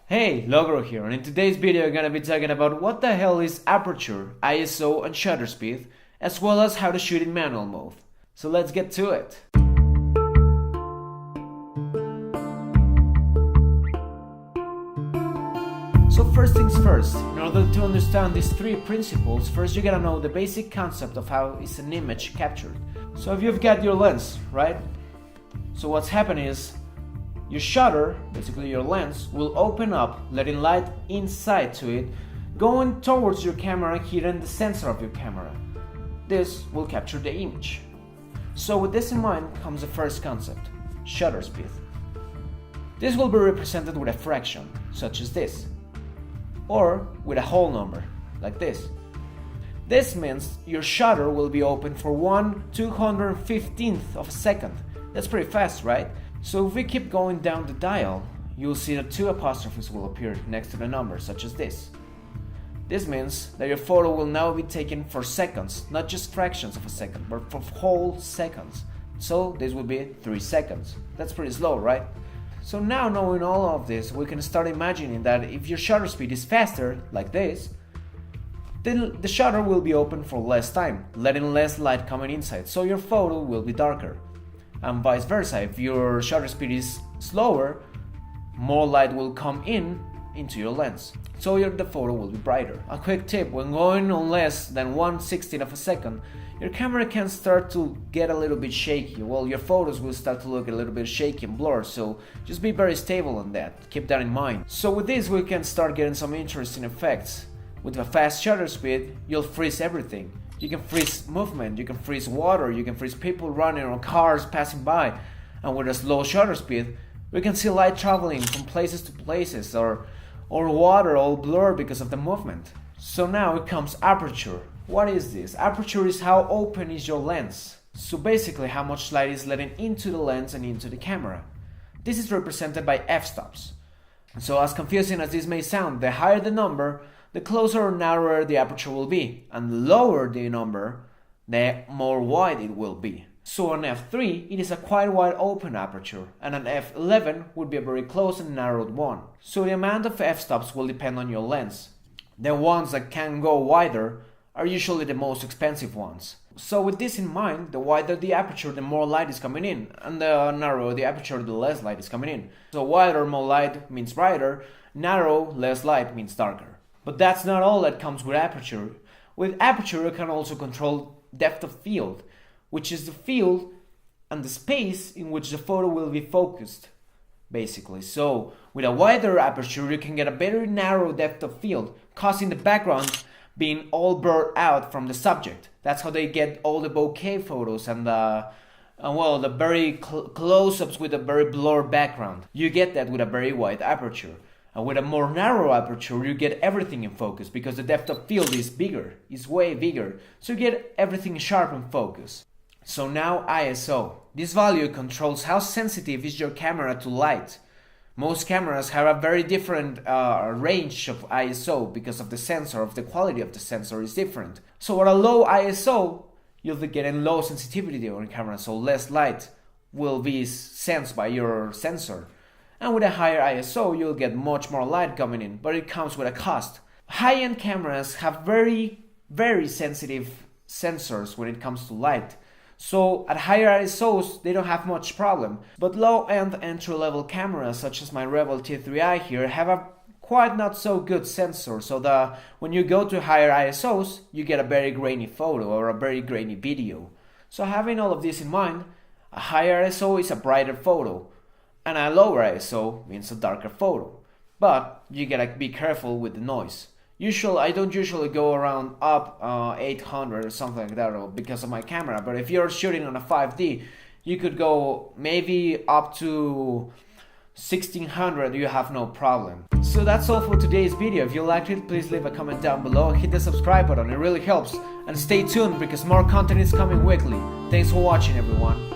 Hey, Logro here, and in today's video I'm gonna be talking about what the hell is aperture, ISO and shutter speed, as well as how to shoot in manual mode. So let's get to it. So first things first, in order to understand these three principles, first you gotta know the basic concept of how is an image captured. So if you've got your lens, right? So what's happening is your shutter, basically your lens, will open up, letting light inside to it, going towards your camera, hitting the sensor of your camera. This will capture the image. So with this in mind comes the first concept, shutter speed. This will be represented with a fraction, such as this, or with a whole number, like this. This means your shutter will be open for 1/215th of a second. That's pretty fast, right? So if we keep going down the dial, you'll see that two apostrophes will appear next to the number, such as this. This means that your photo will now be taken for seconds, not just fractions of a second, but for whole seconds. So this will be 3 seconds. That's pretty slow, right? So now knowing all of this, we can start imagining that if your shutter speed is faster, like this, then the shutter will be open for less time, letting less light coming inside, so your photo will be darker. And vice versa, if your shutter speed is slower, more light will come into your lens, so the photo will be brighter. A quick tip, when going on less than 1/16th of a second, your camera can start to get a little bit shaky. Well, your photos will start to look a little bit shaky and blurred, so just be very stable on that, keep that in mind. So with this we can start getting some interesting effects. With a fast shutter speed, you'll freeze everything. You can freeze movement, you can freeze water, you can freeze people running or cars passing by. And with a slow shutter speed, we can see light traveling from places to places, or water all blurred because of the movement. So now it comes aperture. What is this? Aperture is how open is your lens. So basically how much light is letting into the lens and into the camera. This is represented by f-stops. So as confusing as this may sound, the higher the number, the closer or narrower the aperture will be, and the lower the number, the more wide it will be. So on f3, it is a quite wide open aperture, and on f11 would be a very close and narrowed one. So the amount of f-stops will depend on your lens. The ones that can go wider are usually the most expensive ones. So with this in mind, the wider the aperture, the more light is coming in, and the narrower the aperture, the less light is coming in. So wider, more light means brighter, narrow, less light means darker. But that's not all that comes with aperture. With aperture, you can also control depth of field, which is the field and the space in which the photo will be focused, basically. So with a wider aperture, you can get a very narrow depth of field, causing the background being all blurred out from the subject. That's how they get all the bokeh photos and the very close-ups with a very blurred background. You get that with a very wide aperture. And with a more narrow aperture, you get everything in focus because the depth of field is bigger, is way bigger. So you get everything sharp in focus. So now ISO. This value controls how sensitive is your camera to light. Most cameras have a very different range of ISO because of the sensor, of the quality of the sensor is different. So at a low ISO, you'll be getting low sensitivity on your camera, so less light will be sensed by your sensor. And with a higher ISO, you'll get much more light coming in, but it comes with a cost. High-end cameras have very, very sensitive sensors when it comes to light. So at higher ISOs, they don't have much problem. But low-end entry-level cameras, such as my Rebel T3i here, have a quite not so good sensor. So when you go to higher ISOs, you get a very grainy photo or a very grainy video. So having all of this in mind, a higher ISO is a brighter photo, and a lower ISO means a darker photo. But you gotta be careful with the noise. I don't usually go around up 800 or something like that because of my camera, but if you're shooting on a 5D, you could go maybe up to 1600, you have no problem. So that's all for today's video. If you liked it, please leave a comment down below, hit the subscribe button, it really helps. And stay tuned because more content is coming weekly. Thanks for watching, everyone.